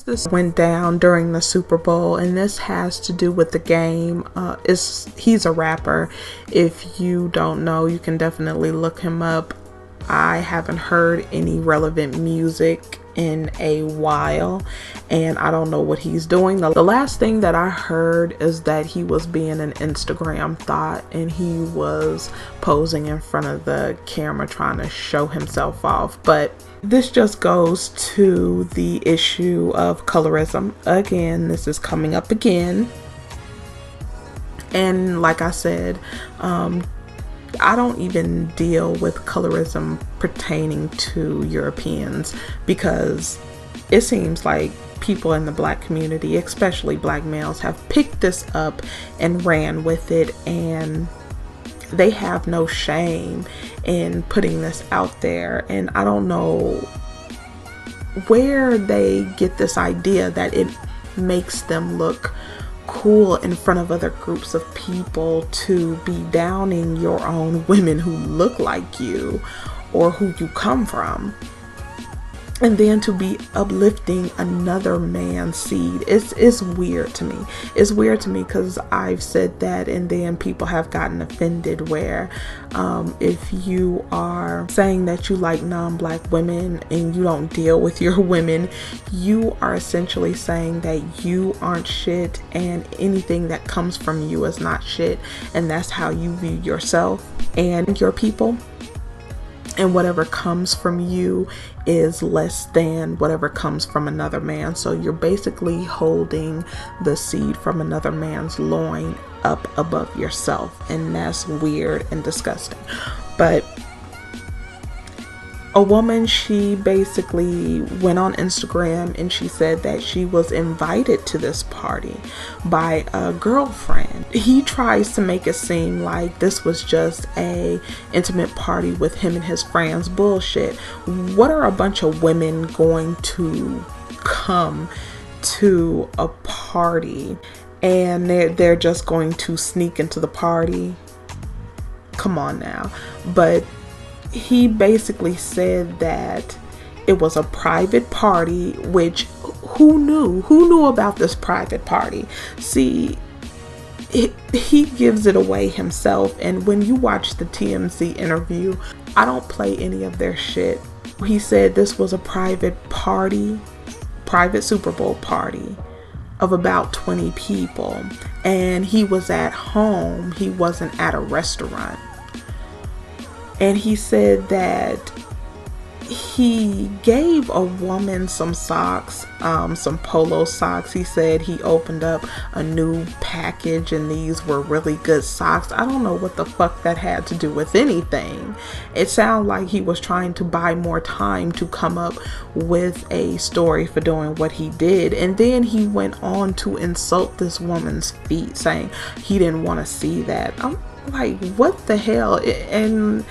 this went down during the Super Bowl, and this has to do with the game. He's a rapper. If you don't know, you can definitely look him up. I haven't heard any relevant music in a while, and I don't know what he's doing. The last thing that I heard is that he was being an Instagram thought, and he was posing in front of the camera trying to show himself off. But this just goes to the issue of colorism. Again, this is coming up again. And like I said, I don't even deal with colorism pertaining to Europeans, because it seems like people in the black community, especially black males, have picked this up and ran with it, and they have no shame in putting this out there. And I don't know where they get this idea that it makes them look cool in front of other groups of people to be downing your own women who look like you or who you come from, and then to be uplifting another man's seed. It's weird to me. It's weird to me because I've said that, and then people have gotten offended where if you are saying that you like non-black women and you don't deal with your women, you are essentially saying that you aren't shit and anything that comes from you is not shit, and that's how you view yourself and your people. And whatever comes from you is less than whatever comes from another man. So you're basically holding the seed from another man's loin up above yourself. And that's weird and disgusting. But a woman, she basically went on Instagram and she said that she was invited to this party by a girlfriend. He tries to make it seem like this was just a intimate party with him and his friends. Bullshit. What are a bunch of women going to come to a party and they're just going to sneak into the party? Come on now. But he basically said that it was a private party, which who knew about this private party? See, he gives it away himself. And when you watch the TMZ interview, I don't play any of their shit. He said this was a private party, private Super Bowl party of about 20 people, and he was at home. He wasn't at a restaurant. And he said that he gave a woman some socks, some polo socks. He said he opened up a new package and these were really good socks. I don't know what the fuck that had to do with anything. It sounded like he was trying to buy more time to come up with a story for doing what he did. And then he went on to insult this woman's feet, saying he didn't want to see that. I'm like, what the hell? And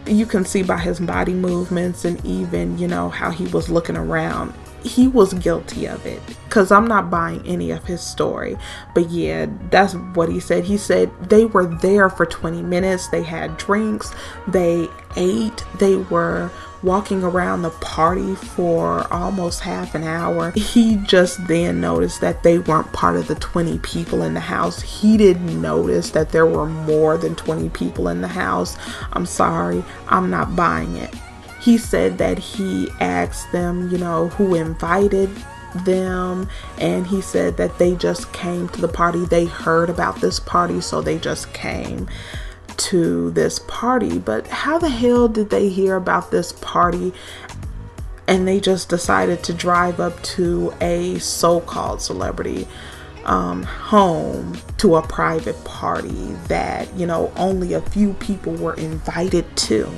you can see by his body movements and even, how he was looking around, he was guilty of it, because I'm not buying any of his story. But yeah, that's what he said. He said they were there for 20 minutes. They had drinks, they ate, they were walking around the party for almost half an hour. He just then noticed that they weren't part of the 20 people in the house. He didn't notice that there were more than 20 people in the house. I'm sorry, I'm not buying it. He said that he asked them, who invited them, and he said that they just came to the party. They heard about this party, so they just came to this party. But how the hell did they hear about this party and they just decided to drive up to a so-called celebrity home to a private party that only a few people were invited to?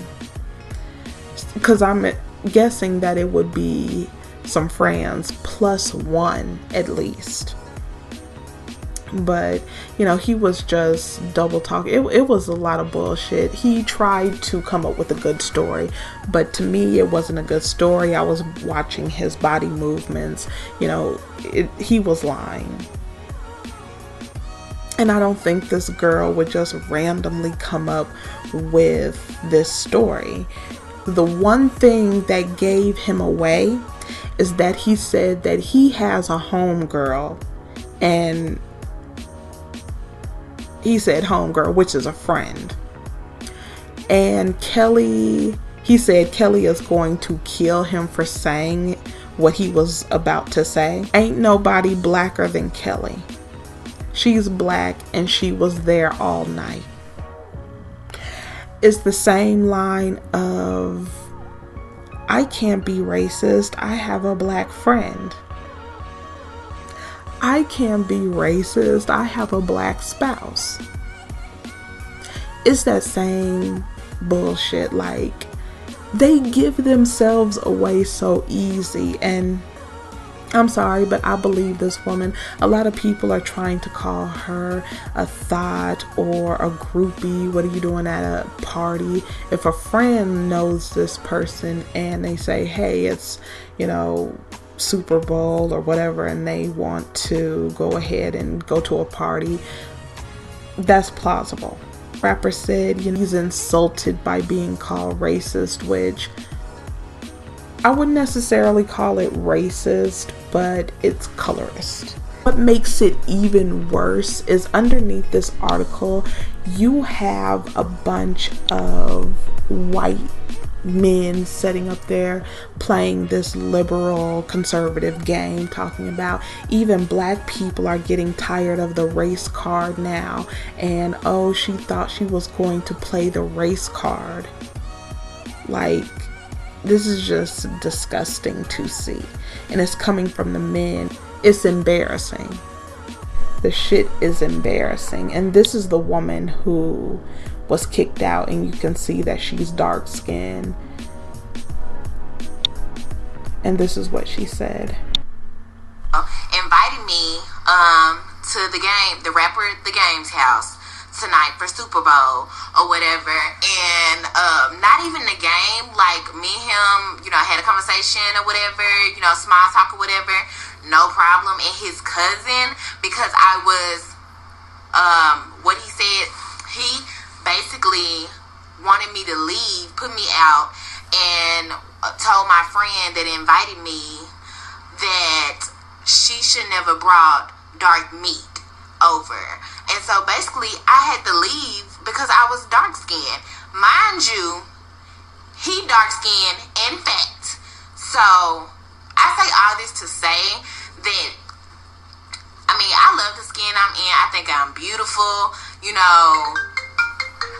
Because I'm guessing that it would be some friends plus one at least. But he was just double talking. It was a lot of bullshit. He tried to come up with a good story, but to me it wasn't a good story. I was watching his body movements. He was lying. And I don't think this girl would just randomly come up with this story. The one thing that gave him away is that he said that he has a homegirl, and he said homegirl, which is a friend. And he said Kelly is going to kill him for saying what he was about to say. Ain't nobody blacker than Kelly. She's black and she was there all night. It's the same line of, I can't be racist, I have a black friend. I can't be racist, I have a black spouse. It's that same bullshit. Like, they give themselves away so easy. And I'm sorry, but I believe this woman. A lot of people are trying to call her a thought or a groupie. What are you doing at a party? If a friend knows this person and they say, hey, it's, Super Bowl or whatever, and they want to go ahead and go to a party, that's plausible. Rapper said, he's insulted by being called racist, which I wouldn't necessarily call it racist, but it's colorist. What makes it even worse is underneath this article, you have a bunch of white men sitting up there playing this liberal conservative game, talking about even black people are getting tired of the race card now, and oh, she thought she was going to play the race card. Like, this is just disgusting to see, and it's coming from the men. It's embarrassing. The shit is embarrassing. And this is the woman who was kicked out, and you can see that she's dark skinned. And this is what she said. Invited me to the rapper The Game's house tonight for Super Bowl or whatever, and not even the game, like me and him, had a conversation or whatever, small talk or whatever, no problem. And his cousin, because I was what he said, he basically wanted me to leave, put me out, and told my friend that invited me that she should never brought dark meat over. And so basically I had to leave because I was dark skinned. Mind you, he dark skinned and fat. So I say all this to say that, I love the skin I'm in. I think I'm beautiful,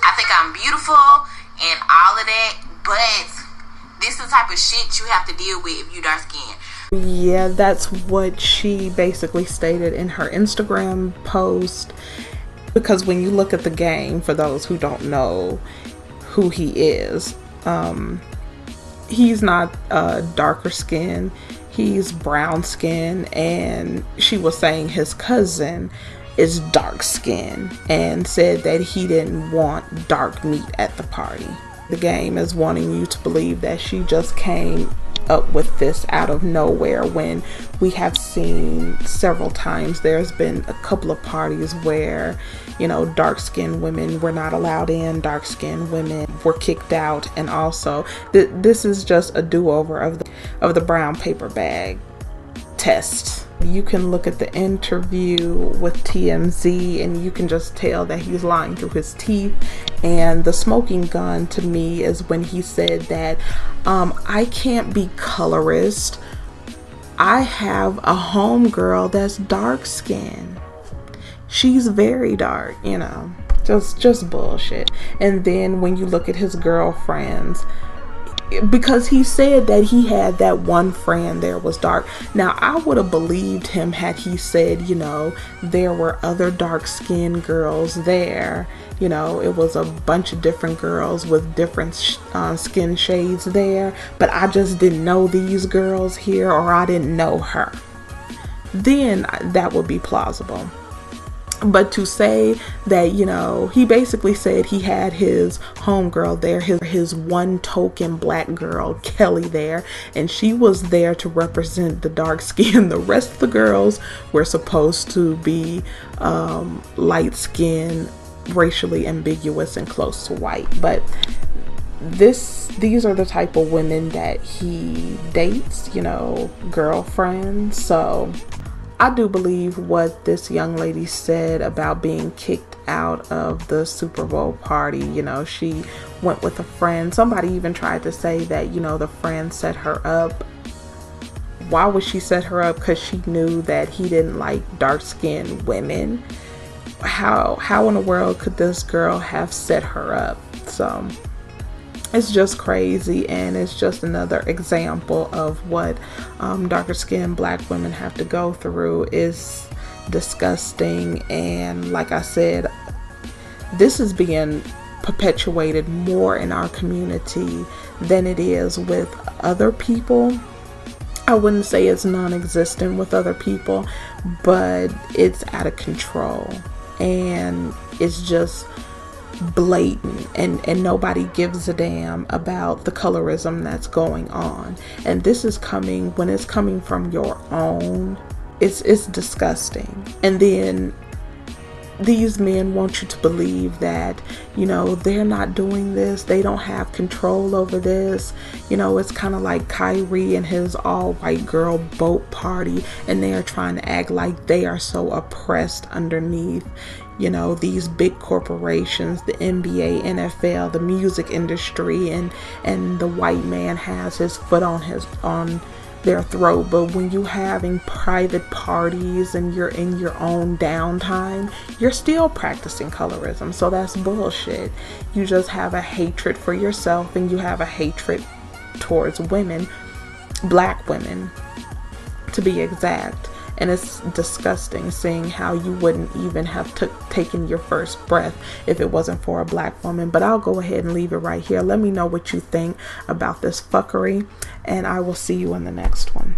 I think I'm beautiful and all of that, but this is the type of shit you have to deal with if you dark skinned. Yeah, that's what she basically stated in her Instagram post. Because when you look at the game, for those who don't know who he is, he's not darker skin, he's brown skin, and she was saying his cousin is dark skin and said that he didn't want dark meat at the party. The game is wanting you to believe that she just came up with this out of nowhere, when we have seen several times there's been a couple of parties where dark-skinned women were not allowed in, dark-skinned women were kicked out, and also this is just a do-over of the brown paper bag test. You can look at the interview with TMZ and you can just tell that he's lying through his teeth. And the smoking gun to me is when he said that I can't be colorist, I have a homegirl that's dark skinned, she's very dark, just bullshit. And then when you look at his girlfriends, because he said that he had that one friend there was dark. Now, I would have believed him had he said, there were other dark-skinned girls there. It was a bunch of different girls with different skin shades there, but I just didn't know these girls here, or I didn't know her. Then that would be plausible. But to say that, he basically said he had his homegirl there, his one token black girl, Kelly, there, and she was there to represent the dark skin. The rest of the girls were supposed to be light skin, racially ambiguous, and close to white. But these are the type of women that he dates, you know, girlfriends. So I do believe what this young lady said about being kicked out of the Super Bowl party. You know, she went with a friend. Somebody even tried to say that, you know, the friend set her up. Why would she set her up? Because she knew that he didn't like dark-skinned women. How in the world could this girl have set her up? So it's just crazy, and it's just another example of what darker skinned black women have to go through. Is disgusting. And like I said, this is being perpetuated more in our community than it is with other people. I wouldn't say it's non-existent with other people, but it's out of control, and it's just blatant, and nobody gives a damn about the colorism that's going on. And this is coming, when it's coming from your own, it's disgusting. And then these men want you to believe that, you know, they're not doing this, they don't have control over this. You know, it's kind of like Kyrie and his all white girl boat party, and they are trying to act like they are so oppressed underneath, you know, these big corporations, the NBA, NFL, the music industry, and the white man has his foot on their throat. But when you having private parties and you're in your own downtime, you're still practicing colorism. So that's bullshit. You just have a hatred for yourself, and you have a hatred towards women, black women to be exact. And it's disgusting seeing how you wouldn't even have taken your first breath if it wasn't for a black woman. But I'll go ahead and leave it right here. Let me know what you think about this fuckery, and I will see you in the next one.